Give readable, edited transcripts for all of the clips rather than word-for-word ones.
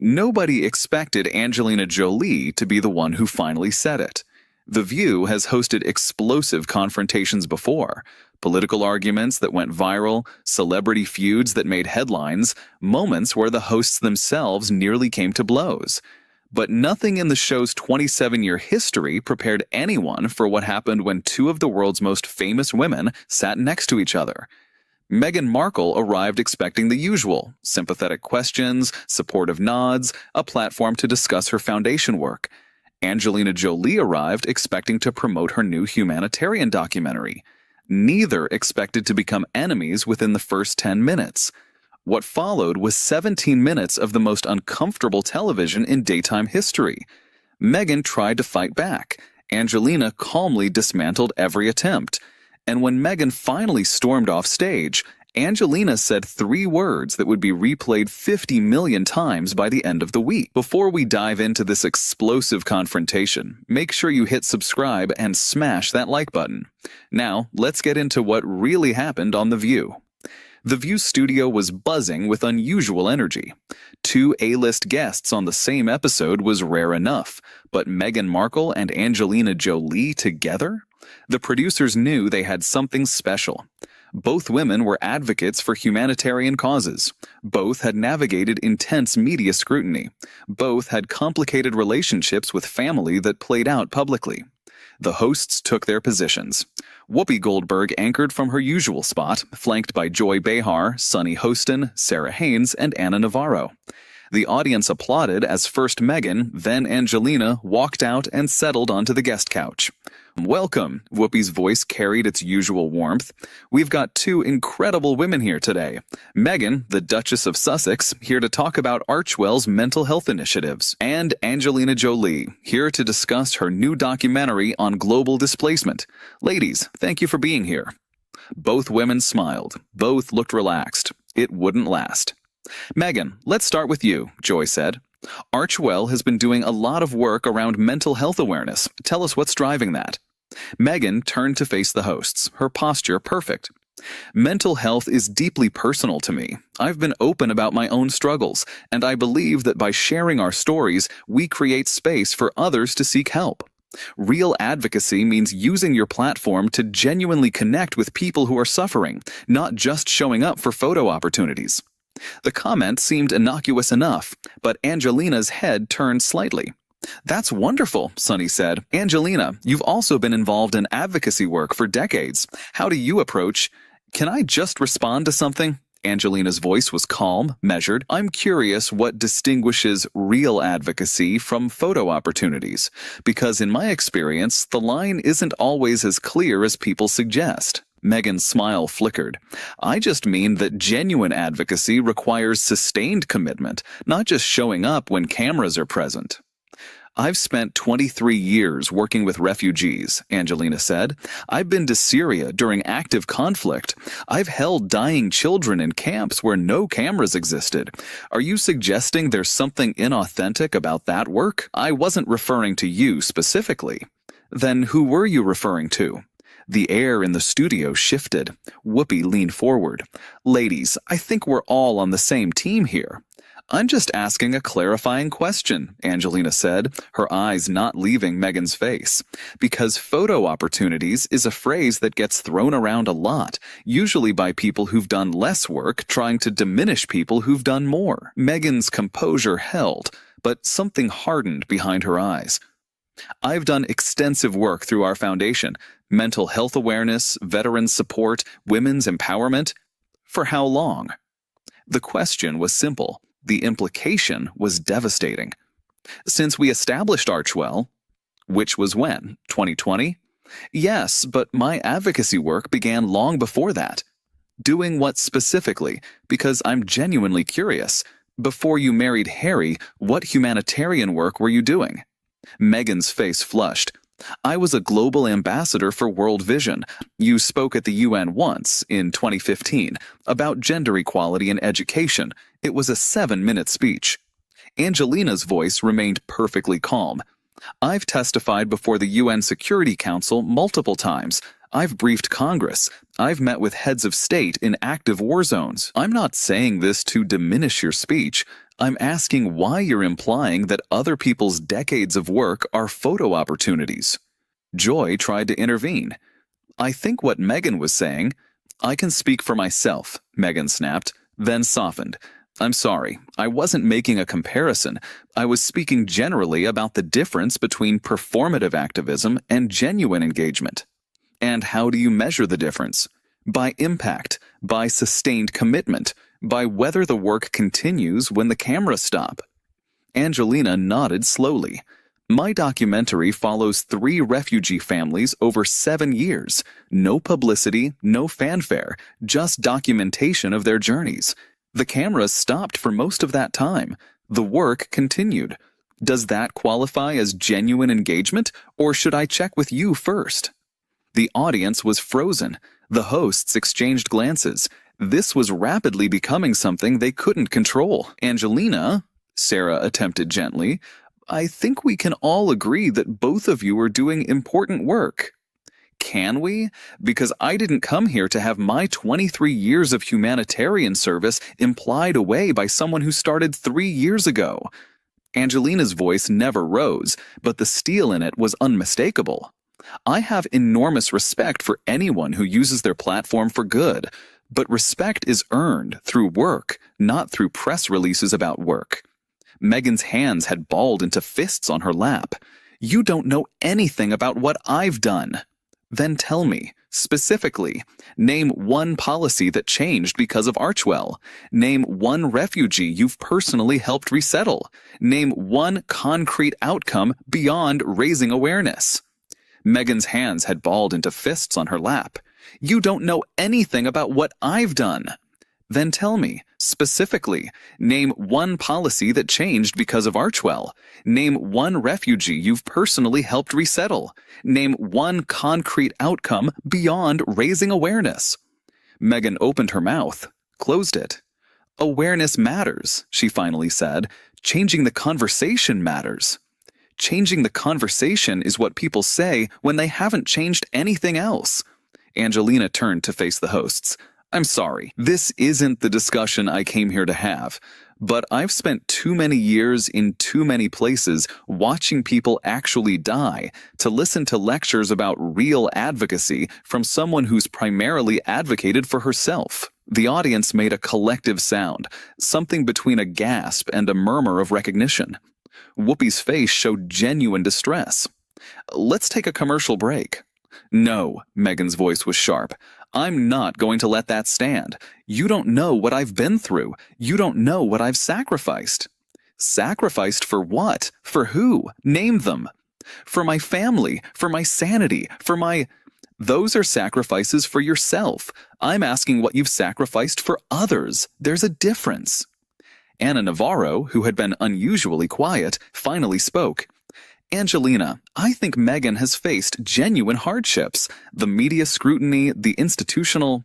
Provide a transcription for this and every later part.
Nobody expected Angelina Jolie to be the one who finally said it. The View has hosted explosive confrontations before. Political arguments that went viral, celebrity feuds that made headlines, moments where the hosts themselves nearly came to blows. But nothing in the show's 27-year history prepared anyone for what happened when two of the world's most famous women sat next to each other. Meghan Markle arrived expecting the usual: sympathetic questions, supportive nods, a platform to discuss her foundation work. Angelina Jolie arrived expecting to promote her new humanitarian documentary. Neither expected to become enemies within the first 10 minutes. What followed was 17 minutes of the most uncomfortable television in daytime history. Meghan tried to fight back. Angelina calmly dismantled every attempt. And when Meghan finally stormed off stage, Angelina said 3 words that would be replayed 50 million times by the end of the week. Before we dive into this explosive confrontation, make sure you hit subscribe and smash that like button. Now, let's get into what really happened on The View. The View studio was buzzing with unusual energy. 2 A-list guests on the same episode was rare enough, but Meghan Markle and Angelina Jolie together? The producers knew they had something special. Both women were advocates for humanitarian causes. Both had navigated intense media scrutiny. Both had complicated relationships with family that played out publicly. The hosts took their positions. Whoopi Goldberg anchored from her usual spot, flanked by Joy Behar, Sunny Hostin, Sarah Haynes, and Anna Navarro. The audience applauded as first Meghan, then Angelina, walked out and settled onto the guest couch. "Welcome," Whoopi's voice carried its usual warmth. "We've got 2 incredible women here today. Meghan, the Duchess of Sussex, here to talk about Archewell's mental health initiatives, and Angelina Jolie, here to discuss her new documentary on global displacement. Ladies, thank you for being here." Both women smiled. Both looked relaxed. It wouldn't last. "Meghan, let's start with you," Joy said. "Archewell has been doing a lot of work around mental health awareness. Tell us what's driving that." Meghan turned to face the hosts, her posture perfect. "Mental health is deeply personal to me. I've been open about my own struggles, and I believe that by sharing our stories, we create space for others to seek help. Real advocacy means using your platform to genuinely connect with people who are suffering, not just showing up for photo opportunities." The comment seemed innocuous enough, but Angelina's head turned slightly. "That's wonderful," Sunny said. "Angelina, you've also been involved in advocacy work for decades. How do you approach—" "Can I just respond to something?" Angelina's voice was calm, measured. "I'm curious what distinguishes real advocacy from photo opportunities, because in my experience, the line isn't always as clear as people suggest." Meghan's smile flickered. "I just mean that genuine advocacy requires sustained commitment, not just showing up when cameras are present." "I've spent 23 years working with refugees," Angelina said. "I've been to Syria during active conflict. I've held dying children in camps where no cameras existed. Are you suggesting there's something inauthentic about that work? I wasn't referring to you specifically." "Then who were you referring to?" The air in the studio shifted. Whoopi leaned forward. "Ladies, I think we're all on the same team here." "I'm just asking a clarifying question," Angelina said, her eyes not leaving Meghan's face. "Because photo opportunities is a phrase that gets thrown around a lot, usually by people who've done less work trying to diminish people who've done more." Meghan's composure held, but something hardened behind her eyes. "I've done extensive work through our foundation. Mental health awareness, veteran support, women's empowerment. For how long?" The question was simple. The implication was devastating. "Since we established Archewell." "Which was when? 2020? "Yes, but my advocacy work began long before that." "Doing what specifically? Because I'm genuinely curious. Before you married Harry, what humanitarian work were you doing?" Meghan's face flushed. "I was a global ambassador for World Vision. You spoke at the UN once, in 2015, about gender equality in education. It was a 7-minute speech." Angelina's voice remained perfectly calm. "I've testified before the UN Security Council multiple times. I've briefed Congress. I've met with heads of state in active war zones. I'm not saying this to diminish your speech. I'm asking why you're implying that other people's decades of work are photo opportunities. Joy tried to intervene. I think what Meghan was saying. I can speak for myself, Meghan snapped, then softened. I'm sorry, I wasn't making a comparison. I was speaking generally about the difference between performative activism and genuine engagement. And how do you measure the difference? By impact, by sustained commitment, by whether the work continues when the cameras stop. Angelina nodded slowly. My documentary follows 3 refugee families over 7 years. No publicity, no fanfare, just documentation of their journeys. The cameras stopped for most of that time. The work continued. Does that qualify as genuine engagement, or should I check with you first? The audience was frozen. The hosts exchanged glances. This was rapidly becoming something they couldn't control. Angelina, Sarah attempted gently, I think we can all agree that both of you are doing important work. Can we? Because I didn't come here to have my 23 years of humanitarian service implied away by someone who started 3 years ago. Angelina's voice never rose, but the steel in it was unmistakable. I have enormous respect for anyone who uses their platform for good, but respect is earned through work, not through press releases about work. Meghan's hands had balled into fists on her lap. You don't know anything about what I've done. Then tell me, specifically, name one policy that changed because of Archwell. Name one refugee you've personally helped resettle. Name one concrete outcome beyond raising awareness. Meghan's hands had balled into fists on her lap. You don't know anything about what I've done. Then tell me, specifically, name one policy that changed because of Archwell. Name one refugee you've personally helped resettle. Name one concrete outcome beyond raising awareness. Meghan opened her mouth, closed it. Awareness matters, she finally said. Changing the conversation matters. Changing the conversation is what people say when they haven't changed anything else. Angelina turned to face the hosts. I'm sorry, this isn't the discussion I came here to have, but I've spent too many years in too many places watching people actually die to listen to lectures about real advocacy from someone who's primarily advocated for herself. The audience made a collective sound, something between a gasp and a murmur of recognition. Whoopi's face showed genuine distress. Let's take a commercial break. No, Meghan's voice was sharp. I'm not going to let that stand. You don't know what I've been through. You don't know what I've sacrificed. Sacrificed for what? For who? Name them. For my family, for my sanity, for my... Those are sacrifices for yourself. I'm asking what you've sacrificed for others. There's a difference. Anna Navarro, who had been unusually quiet, finally spoke. Angelina, I think Meghan has faced genuine hardships. The media scrutiny, the institutional...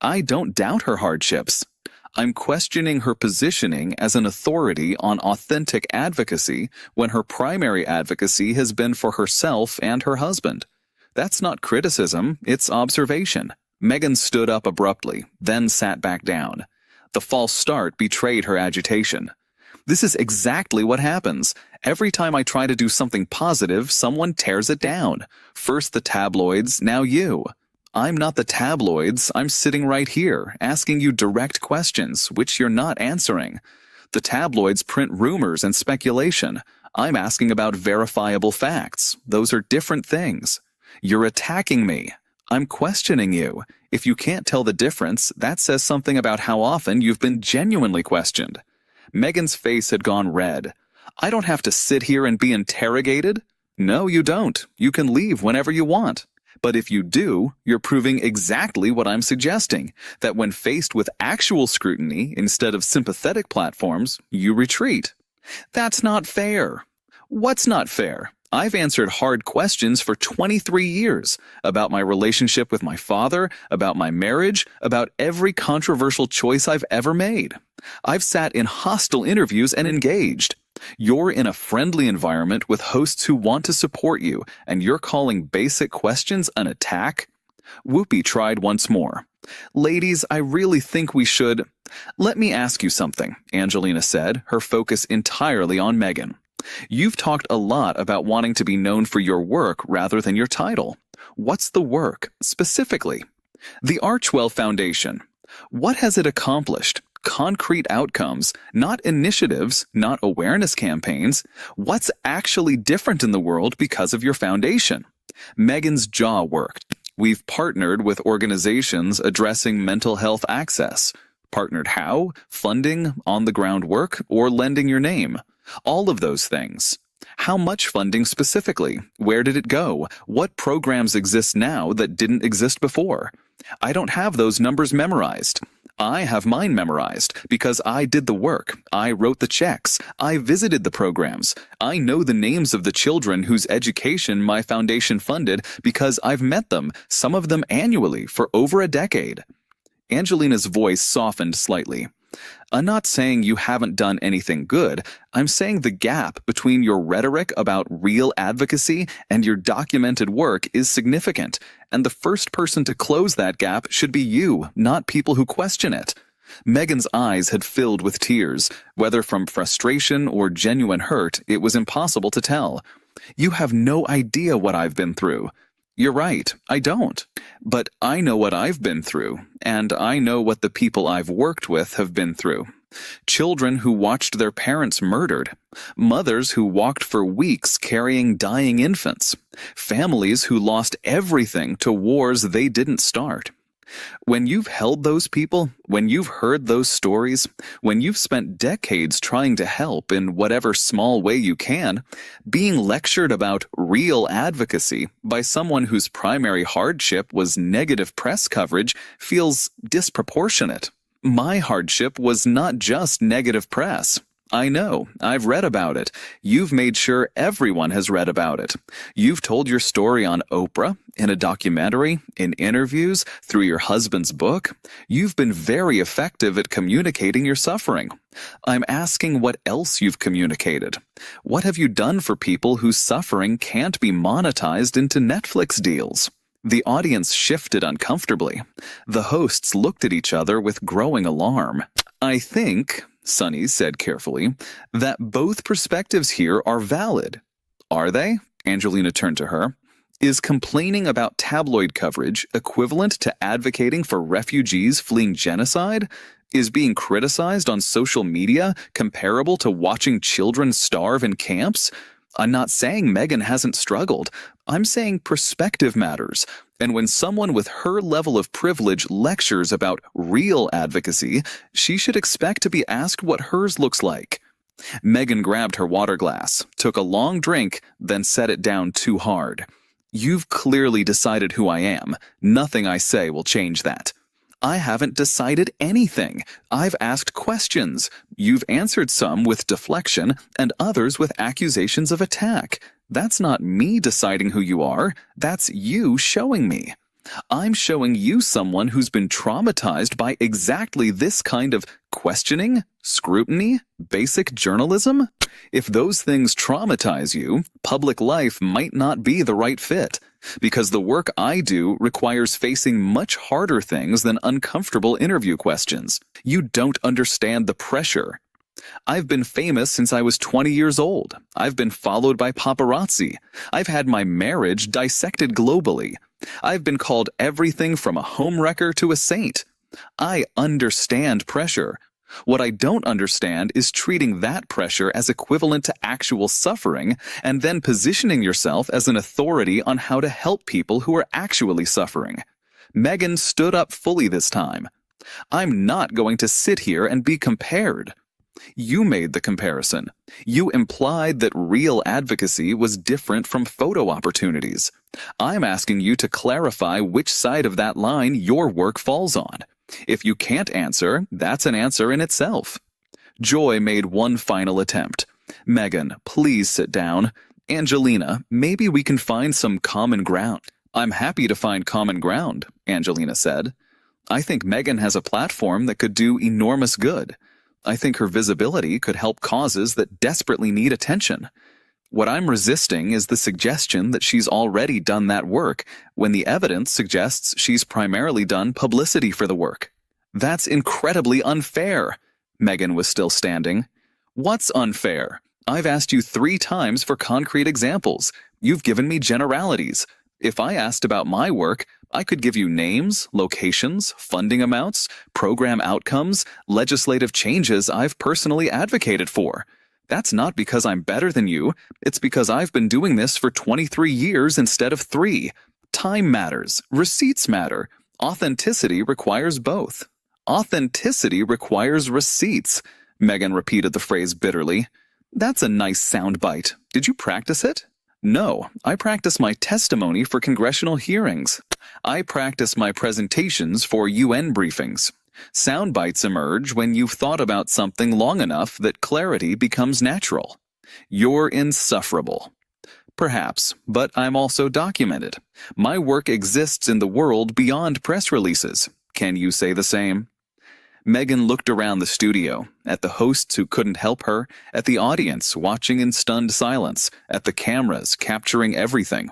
I don't doubt her hardships. I'm questioning her positioning as an authority on authentic advocacy when her primary advocacy has been for herself and her husband. That's not criticism, it's observation. Meghan stood up abruptly, then sat back down. The false start betrayed her agitation. This is exactly what happens. Every time I try to do something positive, someone tears it down. First the tabloids, now you. I'm not the tabloids. I'm sitting right here, asking you direct questions, which you're not answering. The tabloids print rumors and speculation. I'm asking about verifiable facts. Those are different things. You're attacking me. I'm questioning you. If you can't tell the difference, that says something about how often you've been genuinely questioned. Meghan's face had gone red. I don't have to sit here and be interrogated. No, you don't. You can leave whenever you want. But if you do, you're proving exactly what I'm suggesting, that when faced with actual scrutiny instead of sympathetic platforms, you retreat. That's not fair. What's not fair? I've answered hard questions for 23 years about my relationship with my father, about my marriage, about every controversial choice I've ever made. I've sat in hostile interviews and engaged. You're in a friendly environment with hosts who want to support you, and you're calling basic questions an attack? Whoopi tried once more. Ladies, I really think we should. Let me ask you something, Angelina said, her focus entirely on Meghan. You've talked a lot about wanting to be known for your work rather than your title. What's the work, specifically? The Archwell Foundation. What has it accomplished? Concrete outcomes, not initiatives, not awareness campaigns. What's actually different in the world because of your foundation? Meghan's jaw worked. We've partnered with organizations addressing mental health access. Partnered how? Funding, on-the-ground work, or lending your name? All of those things. How much funding specifically? Where did it go? What programs exist now that didn't exist before? I don't have those numbers memorized. I have mine memorized because I did the work. I wrote the checks. I visited the programs. I know the names of the children whose education my foundation funded because I've met them, some of them annually, for over a decade. Angelina's voice softened slightly. I'm not saying you haven't done anything good. I'm saying the gap between your rhetoric about real advocacy and your documented work is significant, and the first person to close that gap should be you, not people who question it. Meghan's eyes had filled with tears. Whether from frustration or genuine hurt, it was impossible to tell. You have no idea what I've been through. You're right, I don't. But I know what I've been through, and I know what the people I've worked with have been through. Children who watched their parents murdered. Mothers who walked for weeks carrying dying infants. Families who lost everything to wars they didn't start. When you've held those people, when you've heard those stories, when you've spent decades trying to help in whatever small way you can, being lectured about real advocacy by someone whose primary hardship was negative press coverage feels disproportionate. My hardship was not just negative press. I know. I've read about it. You've made sure everyone has read about it. You've told your story on Oprah, in a documentary, in interviews, through your husband's book. You've been very effective at communicating your suffering. I'm asking what else you've communicated. What have you done for people whose suffering can't be monetized into Netflix deals? The audience shifted uncomfortably. The hosts looked at each other with growing alarm. I think, Sunny said carefully, that both perspectives here are valid. Are they? Angelina turned to her. Is complaining about tabloid coverage equivalent to advocating for refugees fleeing genocide? Is being criticized on social media comparable to watching children starve in camps? I'm not saying Meghan hasn't struggled. I'm saying perspective matters. And when someone with her level of privilege lectures about real advocacy, she should expect to be asked what hers looks like. Meghan grabbed her water glass, took a long drink, then set it down too hard. You've clearly decided who I am. Nothing I say will change that. I haven't decided anything. I've asked questions. You've answered some with deflection and others with accusations of attack. That's not me deciding who you are. That's you showing me. I'm showing you someone who's been traumatized by exactly this kind of questioning, scrutiny, basic journalism. If those things traumatize you, public life might not be the right fit, because the work I do requires facing much harder things than uncomfortable interview questions. You don't understand the pressure. I've been famous since I was 20 years old. I've been followed by paparazzi. I've had my marriage dissected globally. I've been called everything from a homewrecker to a saint. I understand pressure. What I don't understand is treating that pressure as equivalent to actual suffering and then positioning yourself as an authority on how to help people who are actually suffering. Meghan stood up fully this time. I'm not going to sit here and be compared. You made the comparison. You implied that real advocacy was different from photo opportunities. I'm asking you to clarify which side of that line your work falls on. If you can't answer, that's an answer in itself. Joy made one final attempt. Meghan, please sit down. Angelina, maybe we can find some common ground. I'm happy to find common ground, Angelina said. I think Meghan has a platform that could do enormous good. I think her visibility could help causes that desperately need attention. What I'm resisting is the suggestion that she's already done that work, when the evidence suggests she's primarily done publicity for the work. That's incredibly unfair. Meghan was still standing. What's unfair? I've asked you 3 times for concrete examples. You've given me generalities. If I asked about my work, I could give you names, locations, funding amounts, program outcomes, legislative changes I've personally advocated for. That's not because I'm better than you. It's because I've been doing this for 23 years instead of 3. Time matters. Receipts matter. Authenticity requires both. Authenticity requires receipts. Meghan repeated the phrase bitterly. That's a nice soundbite. Did you practice it? No, I practice my testimony for congressional hearings. I practice my presentations for UN briefings. Soundbites emerge when you've thought about something long enough that clarity becomes natural. You're insufferable. Perhaps, but I'm also documented. My work exists in the world beyond press releases. Can you say the same? Meghan looked around the studio, at the hosts who couldn't help her, at the audience watching in stunned silence, at the cameras capturing everything.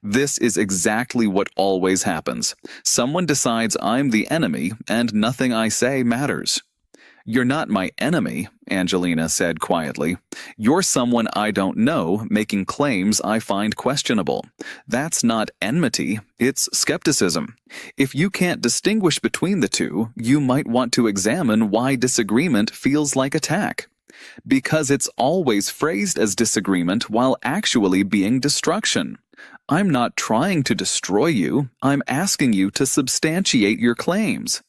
This is exactly what always happens. Someone decides I'm the enemy, and nothing I say matters. You're not my enemy, Angelina said quietly. You're someone I don't know making claims I find questionable. That's not enmity, it's skepticism. If you can't distinguish between the two, you might want to examine why disagreement feels like attack. Because it's always phrased as disagreement while actually being destruction. I'm not trying to destroy you, I'm asking you to substantiate your claims.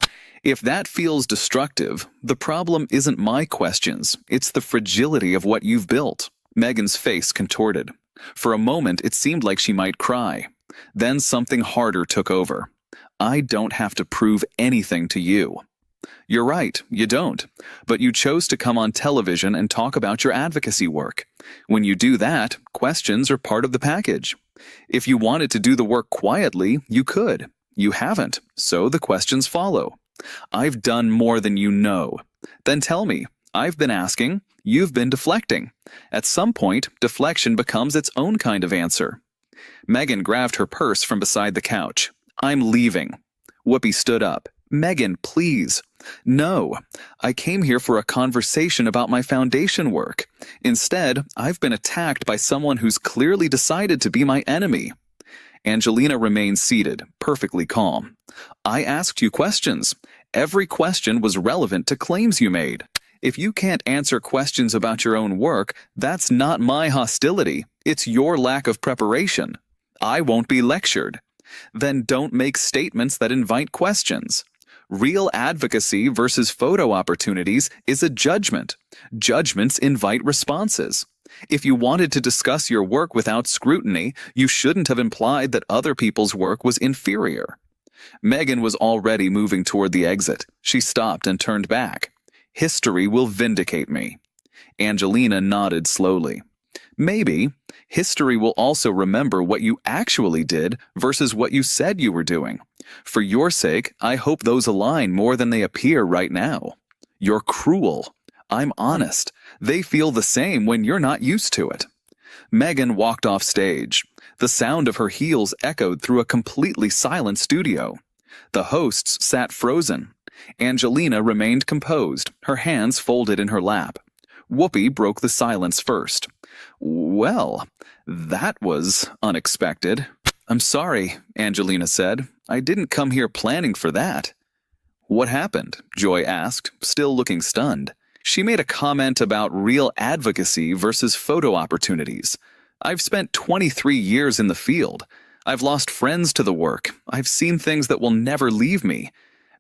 If that feels destructive, the problem isn't my questions, it's the fragility of what you've built. Meghan's face contorted. For a moment, it seemed like she might cry. Then something harder took over. I don't have to prove anything to you. You're right, you don't. But you chose to come on television and talk about your advocacy work. When you do that, questions are part of the package. If you wanted to do the work quietly, you could. You haven't, so the questions follow. I've done more than you know. Then tell me. I've been asking, you've been deflecting. At some point, deflection becomes its own kind of answer. Meghan grabbed her purse from beside the couch. I'm leaving. Whoopi stood up. Meghan, please. No, I came here for a conversation about my foundation work. Instead, I've been attacked by someone who's clearly decided to be my enemy. Angelina remained seated, perfectly calm. I asked you questions. Every question was relevant to claims you made. If you can't answer questions about your own work, that's not my hostility. It's your lack of preparation. I won't be lectured. Then don't make statements that invite questions. Real advocacy versus photo opportunities is a judgment. Judgments invite responses. If you wanted to discuss your work without scrutiny, you shouldn't have implied that other people's work was inferior. Meghan was already moving toward the exit. She stopped and turned back. History will vindicate me. Angelina nodded slowly. Maybe. History will also remember what you actually did versus what you said you were doing. For your sake, I hope those align more than they appear right now. You're cruel. I'm honest. They feel the same when you're not used to it. Meghan walked off stage. The sound of her heels echoed through a completely silent studio. The hosts sat frozen. Angelina remained composed, her hands folded in her lap. Whoopi broke the silence first. Well, that was unexpected. I'm sorry, Angelina said. I didn't come here planning for that. What happened? Joy asked, still looking stunned. She made a comment about real advocacy versus photo opportunities. I've spent 23 years in the field. I've lost friends to the work. I've seen things that will never leave me.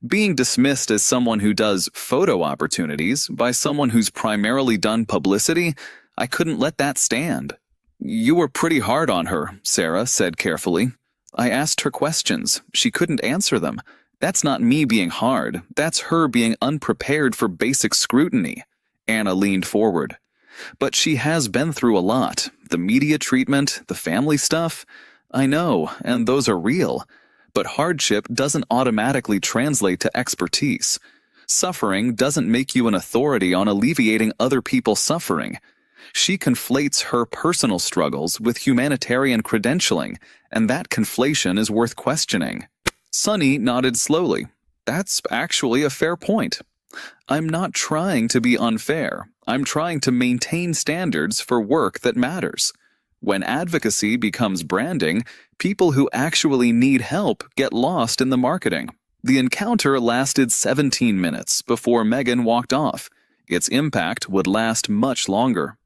Being dismissed as someone who does photo opportunities by someone who's primarily done publicity, I couldn't let that stand. You were pretty hard on her, Sarah said carefully. I asked her questions. She couldn't answer them. That's not me being hard. That's her being unprepared for basic scrutiny. Anna leaned forward. But she has been through a lot. The media treatment, the family stuff. I know, and those are real. But hardship doesn't automatically translate to expertise. Suffering doesn't make you an authority on alleviating other people's suffering. She conflates her personal struggles with humanitarian credentialing, and that conflation is worth questioning. Sunny nodded slowly. That's actually a fair point. I'm not trying to be unfair. I'm trying to maintain standards for work that matters. When advocacy becomes branding, people who actually need help get lost in the marketing. The encounter lasted 17 minutes before Meghan walked off. Its impact would last much longer.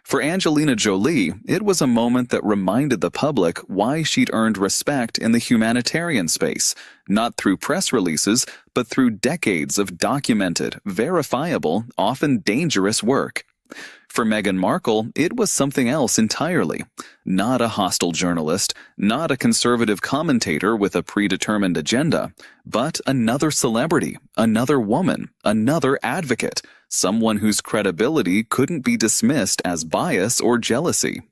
For Angelina Jolie, it was a moment that reminded the public why she'd earned respect in the humanitarian space, not through press releases, but through decades of documented, verifiable, often dangerous work. For Meghan Markle, it was something else entirely. Not a hostile journalist, not a conservative commentator with a predetermined agenda, but another celebrity, another woman, another advocate, someone whose credibility couldn't be dismissed as bias or jealousy.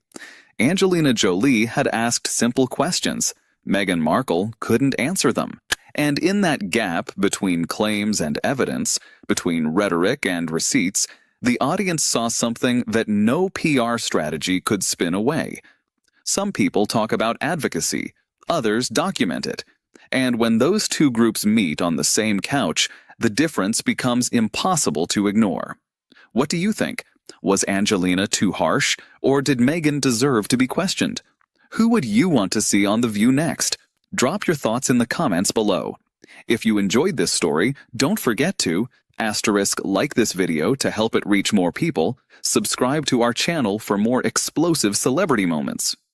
Angelina Jolie had asked simple questions. Meghan Markle couldn't answer them. And in that gap between claims and evidence, between rhetoric and receipts, the audience saw something that no PR strategy could spin away. Some people talk about advocacy, others document it. And when those two groups meet on the same couch, the difference becomes impossible to ignore. What do you think? Was Angelina too harsh, or did Meghan deserve to be questioned? Who would you want to see on The View next? Drop your thoughts in the comments below. If you enjoyed this story, don't forget to like this video to help it reach more people, subscribe to our channel for more explosive celebrity moments.